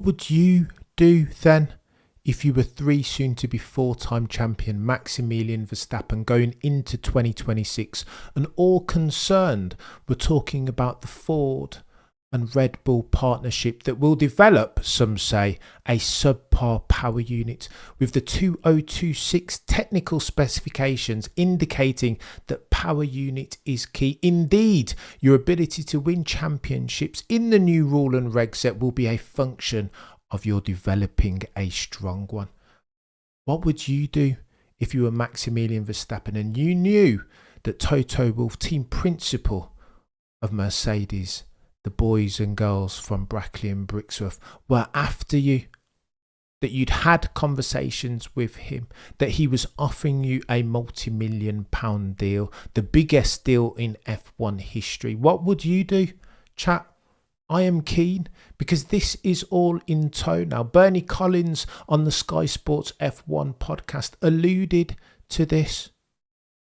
Would you do then if you were three soon to be four-time champion Maximilian Verstappen going into 2026 and all concerned were talking about the Ford and Red Bull partnership that will develop, some say, a subpar power unit with the 2026 technical specifications indicating that power unit is key. Indeed, your ability to win championships in the new rule and reg set will be a function of your developing a strong one. What would you do if you were Maximilian Verstappen and you knew that Toto Wolff, team principal of Mercedes, the boys and girls from Brackley and Brixworth, were after you, that you'd had conversations with him, that he was offering you a multi-million-pound deal, the biggest deal in F1 history? What would you do, chat? I am keen, because this is all in tow now. Bernie Collins on the Sky Sports F1 podcast alluded to this,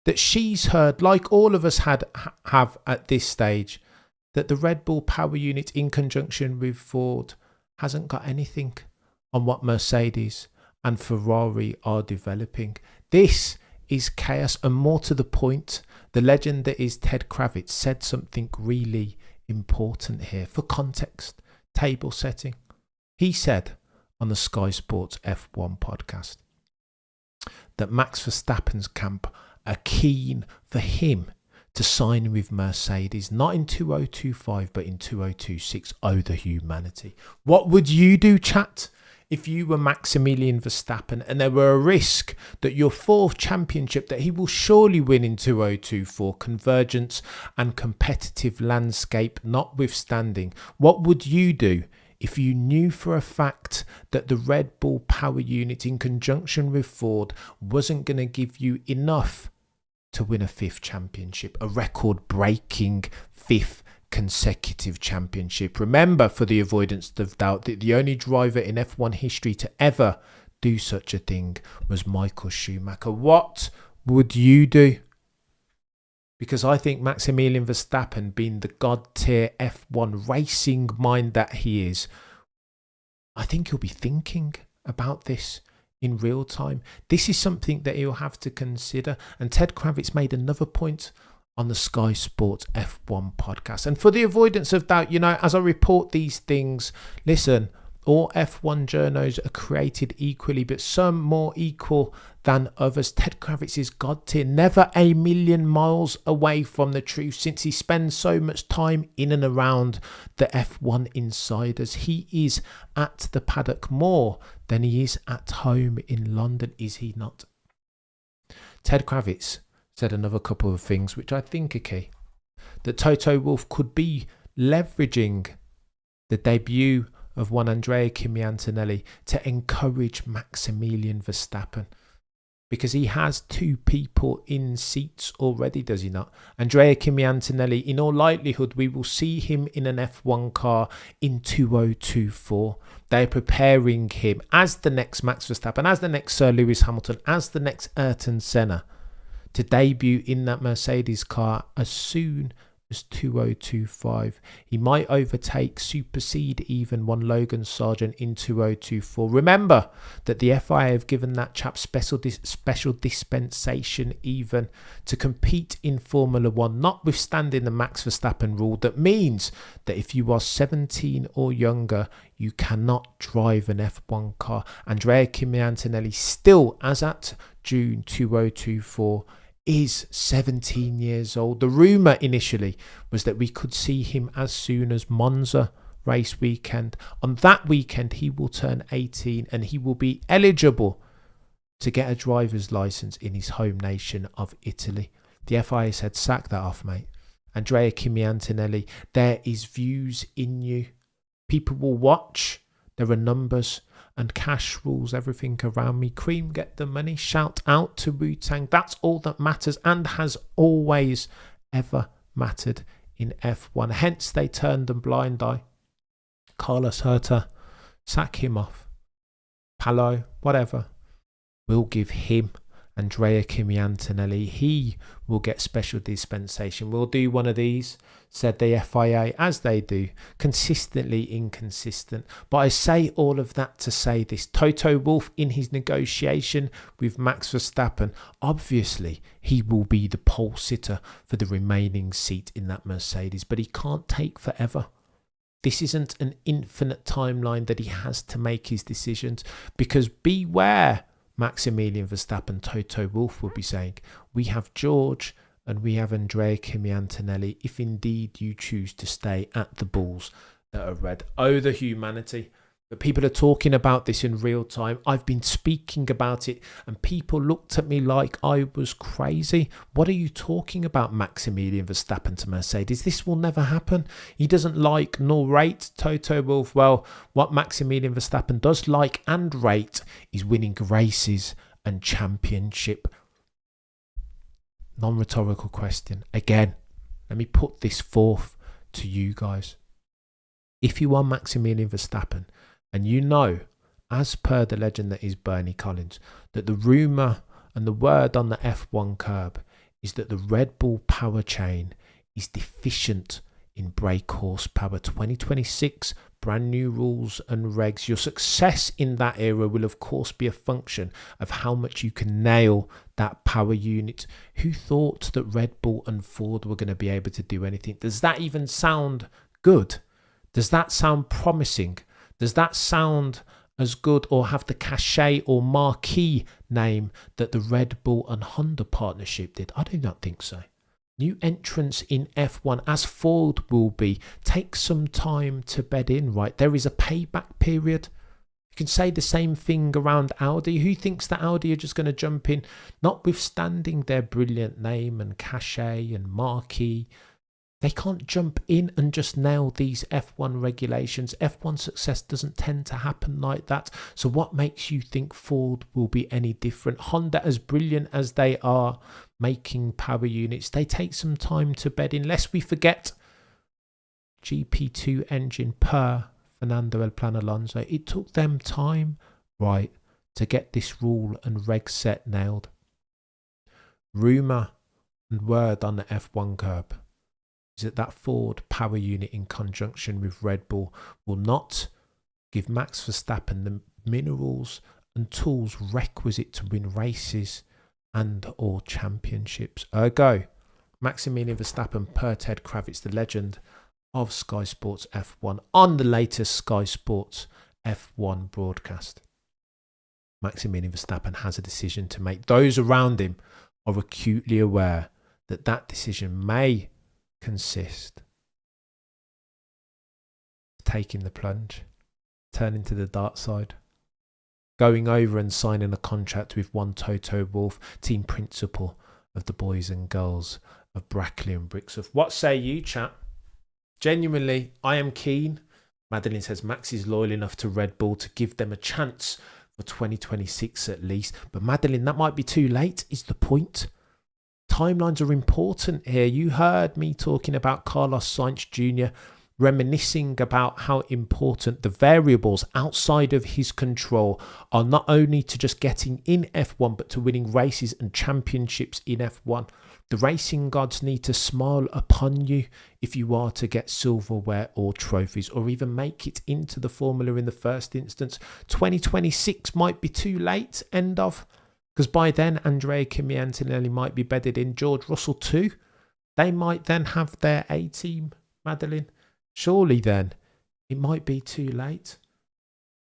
that she's heard, like all of us have at this stage, that the Red Bull power unit in conjunction with Ford hasn't got anything on what Mercedes and Ferrari are developing. This is chaos, and more to the point, the legend that is Ted Kravitz said something really important here. For context, table setting. He said on the Sky Sports F1 podcast that Max Verstappen's camp are keen for him to sign with Mercedes, not in 2025, but in 2026. Oh, the humanity. What would you do, chat, if you were Maximilian Verstappen and there were a risk that your fourth championship that he will surely win in 2024, convergence and competitive landscape notwithstanding? What would you do if you knew for a fact that the Red Bull power unit in conjunction with Ford wasn't going to give you enough to win a fifth championship, a record-breaking fifth consecutive championship? Remember, for the avoidance of doubt, that the only driver in F1 history to ever do such a thing was Michael Schumacher. What would you do? Because I think Maximilian Verstappen, being the god-tier F1 racing mind that he is, I think he'll be thinking about this in real time. This is something that he'll have to consider. And Ted Kravitz made another point on the Sky Sports F1 podcast. And for the avoidance of doubt, as I report these things, listen, all F1 journos are created equally, but some more equal than others. Ted Kravitz is god tier, never a million miles away from the truth, since he spends so much time in and around the F1 insiders. He is at the paddock more than he is at home in London, is he not? Ted Kravitz said another couple of things which I think are key. That Toto Wolff could be leveraging the debut of one Andrea Kimi Antonelli to encourage Maximilian Verstappen, because he has two people in seats already, does he not? Andrea Kimi Antonelli, in all likelihood, we will see him in an F1 car in 2024. They're preparing him as the next Max Verstappen, as the next Sir Lewis Hamilton, as the next Ayrton Senna, to debut in that Mercedes car as soon as 2025. He might overtake, supersede even one Logan Sargent in 2024. Remember that the FIA have given that chap special dispensation even to compete in Formula 1, notwithstanding the Max Verstappen rule that means that if you are 17 or younger, you cannot drive an F1 car. Andrea Kimi Antonelli still, as at June 2024, is 17 years old. The rumour initially was that we could see him as soon as Monza race weekend. On that weekend, he will turn 18 and he will be eligible to get a driver's licence in his home nation of Italy. The FIA said, sack that off, mate. Andrea Kimi Antonelli, there is views in you. People will watch. There are numbers. And cash rules everything around me. Cream, get the money. Shout out to Wu-Tang. That's all that matters and has always ever mattered in F1. Hence, they turned a blind eye. Carlos Herta, sack him off. Palo, whatever. We'll give him Andrea Kimi Antonelli, he will get special dispensation. We'll do one of these, said the FIA, as they do, consistently inconsistent. But I say all of that to say this. Toto Wolff, in his negotiation with Max Verstappen, obviously he will be the pole sitter for the remaining seat in that Mercedes, but he can't take forever. This isn't an infinite timeline that he has to make his decisions, because beware, Maximilian Verstappen, Toto Wolff will be saying, we have George and we have Andrea Kimi Antonelli if indeed you choose to stay at the Bulls that are red. Oh, the humanity. But people are talking about this in real time. I've been speaking about it and people looked at me like I was crazy. What are you talking about, Maximilian Verstappen to Mercedes? This will never happen. He doesn't like nor rate Toto Wolff. Well, what Maximilian Verstappen does like and rate is winning races and championship. Non-rhetorical question. Again, let me put this forth to you guys. If you are Maximilian Verstappen, and you know, as per the legend that is Bernie Collins, that the rumour and the word on the F1 curb is that the Red Bull power chain is deficient in brake horsepower. 2026, brand new rules and regs. Your success in that era will of course be a function of how much you can nail that power unit. Who thought that Red Bull and Ford were going to be able to do anything? Does that even sound good? Does that sound promising? Does that sound as good or have the cachet or marquee name that the Red Bull and Honda partnership did? I do not think so. New entrants in F1, as Ford will be, take some time to bed in, right? There is a payback period. You can say the same thing around Audi. Who thinks that Audi are just going to jump in, notwithstanding their brilliant name and cachet and marquee? They can't jump in and just nail these F1 regulations. F1 success doesn't tend to happen like that. So what makes you think Ford will be any different? Honda, as brilliant as they are making power units, they take some time to bed in. Lest we forget, GP2 engine per Fernando El Plan Alonso. It took them time, right, to get this rule and reg set nailed. Rumour and word on the F1 curb is that Ford power unit in conjunction with Red Bull will not give Max Verstappen the minerals and tools requisite to win races and or championships. Ergo, Maximilian Verstappen, per Ted Kravitz, the legend of Sky Sports F1, on the latest Sky Sports F1 broadcast. Maximilian Verstappen has a decision to make. Those around him are acutely aware that that decision may consist of taking the plunge, turning to the dark side, going over and signing a contract with one Toto Wolff, team principal of the boys and girls of Brackley and Brixworth. What say you, chat? Genuinely, I am keen. Madeline says Max is loyal enough to Red Bull to give them a chance for 2026 at least. But Madeline, that might be too late, is the point. Timelines are important here. You heard me talking about Carlos Sainz Jr., reminiscing about how important the variables outside of his control are, not only to just getting in F1, but to winning races and championships in F1. The racing gods need to smile upon you if you are to get silverware or trophies, or even make it into the formula in the first instance. 2026 might be too late, end of. Because by then, Andrea Kimi Antonelli might be bedded in. George Russell too. They might then have their A-team, Madeline. Surely then, it might be too late.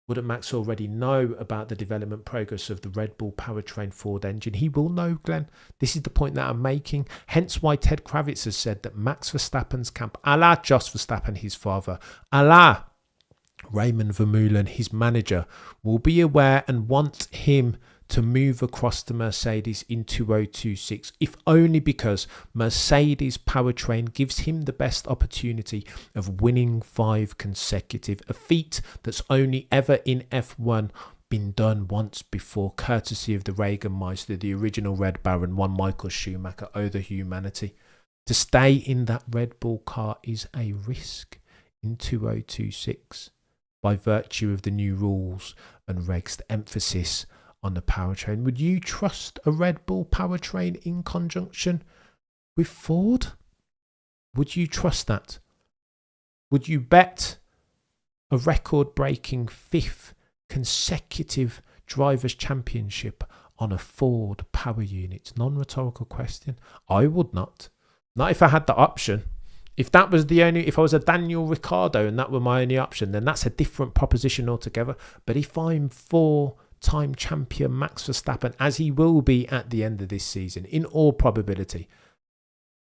Wouldn't Max already know about the development progress of the Red Bull powertrain Ford engine? He will know, Glenn. This is the point that I'm making. Hence why Ted Kravitz has said that Max Verstappen's camp, a la Jos Verstappen, his father, a la Raymond Vermeulen, his manager, will be aware and want him to move across to Mercedes in 2026, if only because Mercedes powertrain gives him the best opportunity of winning 5 consecutive, a feat that's only ever in F1 been done once before, courtesy of the Regenmeister, the original Red Baron, one Michael Schumacher. Oh, the humanity. To stay in that Red Bull car is a risk in 2026 by virtue of the new rules and regs, the emphasis on the powertrain. Would you trust a Red Bull powertrain in conjunction with Ford? Would you trust that? Would you bet a record-breaking 5th consecutive Drivers' Championship on a Ford power unit? Non-rhetorical question. I would not. Not if I had the option. If that was the only, if I was a Daniel Ricciardo and that were my only option, then that's a different proposition altogether. But if I'm 4-time champion Max Verstappen, as he will be at the end of this season, in all probability,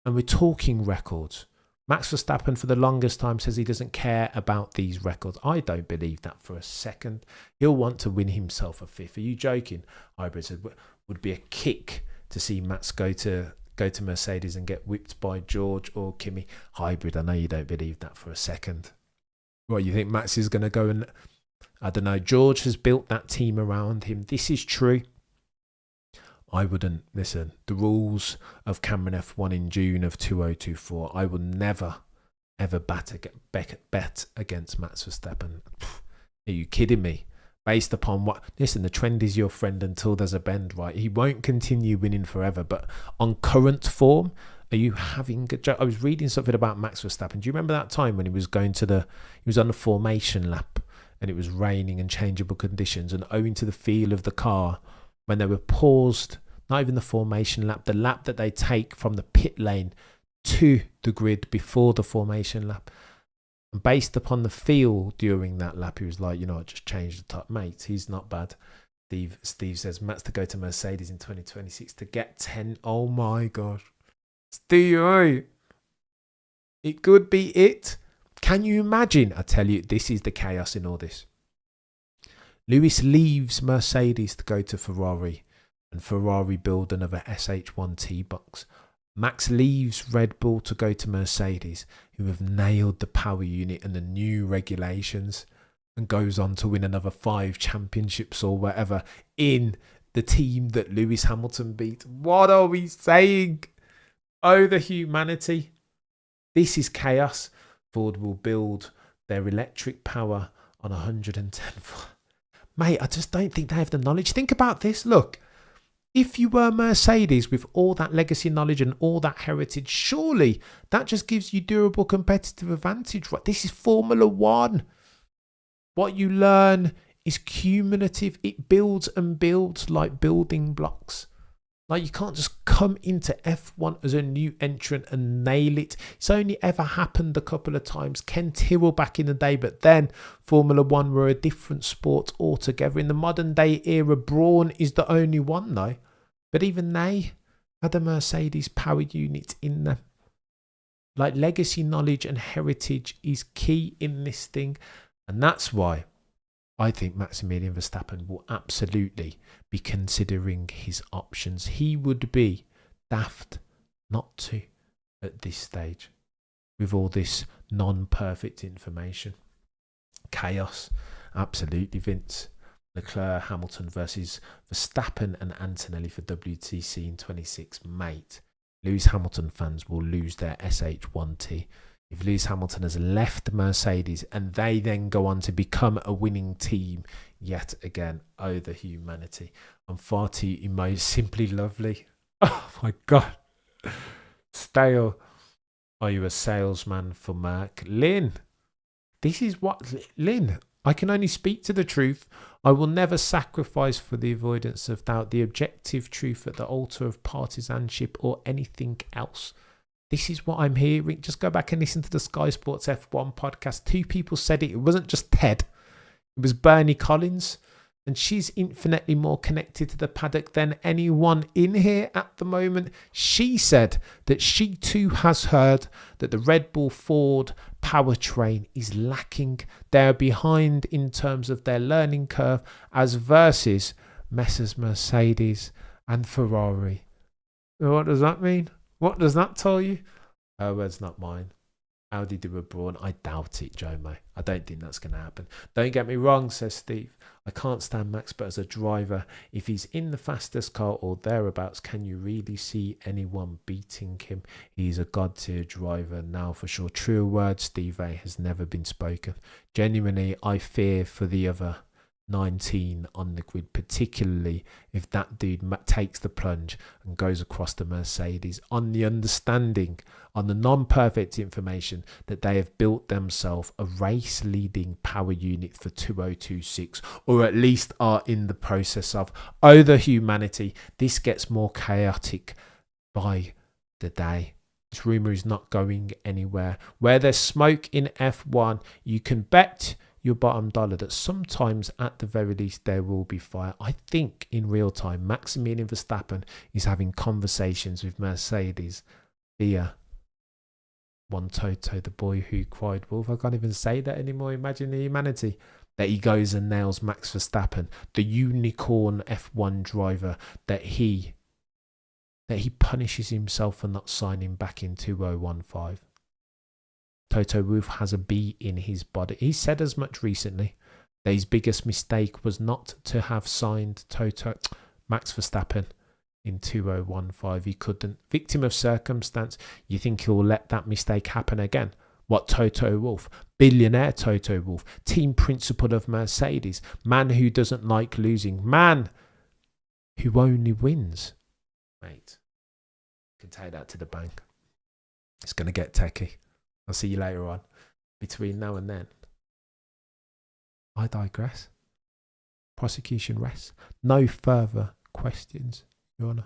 and we're talking records, Max Verstappen for the longest time says he doesn't care about these records. I don't believe that for a second. He'll want to win himself a 5th. Are you joking? Hybrid said would be a kick to see Max go to Mercedes and get whipped by George or Kimi. Hybrid, I know you don't believe that for a second. What, you think Max is going to go and, I don't know, George has built that team around him. This is true. I wouldn't, listen, the rules of Cameron F1 in June of 2024, I will never, ever bet against Max Verstappen. Are you kidding me? Based upon what, listen, the trend is your friend until there's a bend, right? He won't continue winning forever, but on current form, are you having a joke? I was reading something about Max Verstappen. Do you remember that time when he was he was on the formation lap and it was raining and changeable conditions, and owing to the feel of the car, when they were paused, not even the formation lap, the lap that they take from the pit lane to the grid before the formation lap, and based upon the feel during that lap, he was like, you know, I just changed the top. Mate, he's not bad. Steve says, Matt's to go to Mercedes in 2026 to get 10. Oh my gosh. Steve, it could be it. Can you imagine? I tell you, this is the chaos in all this. Lewis leaves Mercedes to go to Ferrari, and Ferrari build another SH1T box. Max leaves Red Bull to go to Mercedes, who have nailed the power unit and the new regulations, and goes on to win another 5 championships or whatever in the team that Lewis Hamilton beat. What are we saying? Oh, the humanity. This is chaos. Ford will build their electric power on 110. Mate, I just don't think they have the knowledge. Think about this. Look, if you were Mercedes with all that legacy knowledge and all that heritage, surely that just gives you durable competitive advantage. Right? This is Formula One. What you learn is cumulative. It builds and builds like building blocks. Like, you can't just come into F1 as a new entrant and nail it. It's only ever happened a couple of times. Ken Tyrrell back in the day, but then Formula One were a different sport altogether. In the modern day era, Brawn is the only one though. But even they had a Mercedes power unit in them. Like, legacy knowledge and heritage is key in this thing. And that's why I think Maximilian Verstappen will absolutely be considering his options. He would be daft not to at this stage with all this non-perfect information. Chaos. Absolutely, Vince. Leclerc, Hamilton versus Verstappen and Antonelli for WTC in 26. Mate, Lewis Hamilton fans will lose their SH1T. If Lewis Hamilton has left Mercedes and they then go on to become a winning team yet again, oh, the humanity. I'm far too simply lovely. Oh my God. Stale. Are you a salesman for Merck? Lynn, this is what, Lynn, I can only speak to the truth. I will never sacrifice for the avoidance of doubt the objective truth at the altar of partisanship or anything else. This is what I'm hearing. Just go back and listen to the Sky Sports F1 podcast. 2 people said it. It wasn't just Ted. It was Bernie Collins. And she's infinitely more connected to the paddock than anyone in here at the moment. She said that she too has heard that the Red Bull Ford powertrain is lacking. They're behind in terms of their learning curve as versus Messrs Mercedes and Ferrari. What does that mean? What does that tell you? Her words, not mine. Audi do a Brawn. I doubt it, Jomo. I don't think that's going to happen. Don't get me wrong, says Steve. I can't stand Max, but as a driver, if he's in the fastest car or thereabouts, can you really see anyone beating him? He's a god-tier driver now for sure. True words, Steve A, has never been spoken. Genuinely, I fear for the other 19 on the grid, particularly if that dude takes the plunge and goes across the Mercedes on the understanding, on the non-perfect information that they have built themselves a race leading power unit for 2026, or at least are in the process of. Oh, the humanity. This gets more chaotic by the day. This rumour is not going anywhere. Where there's smoke in F1, you can bet your bottom dollar that sometimes at the very least there will be fire. I think in real time Maximilian Verstappen is having conversations with Mercedes via one Toto, the boy who cried wolf. I can't even say that anymore. Imagine the humanity. That he goes and nails Max Verstappen, the unicorn F1 driver, that he punishes himself for not signing back in 2015. Toto Wolff has a bee in his body. He said as much recently that his biggest mistake was not to have signed Max Verstappen in 2015. He couldn't. Victim of circumstance. You think he'll let that mistake happen again? What, Toto Wolff? Billionaire Toto Wolff. Team principal of Mercedes. Man who doesn't like losing. Man who only wins. Mate, you can take that to the bank. It's going to get techie. I'll see you later on. Between now and then, I digress. Prosecution rests. No further questions, Your Honour.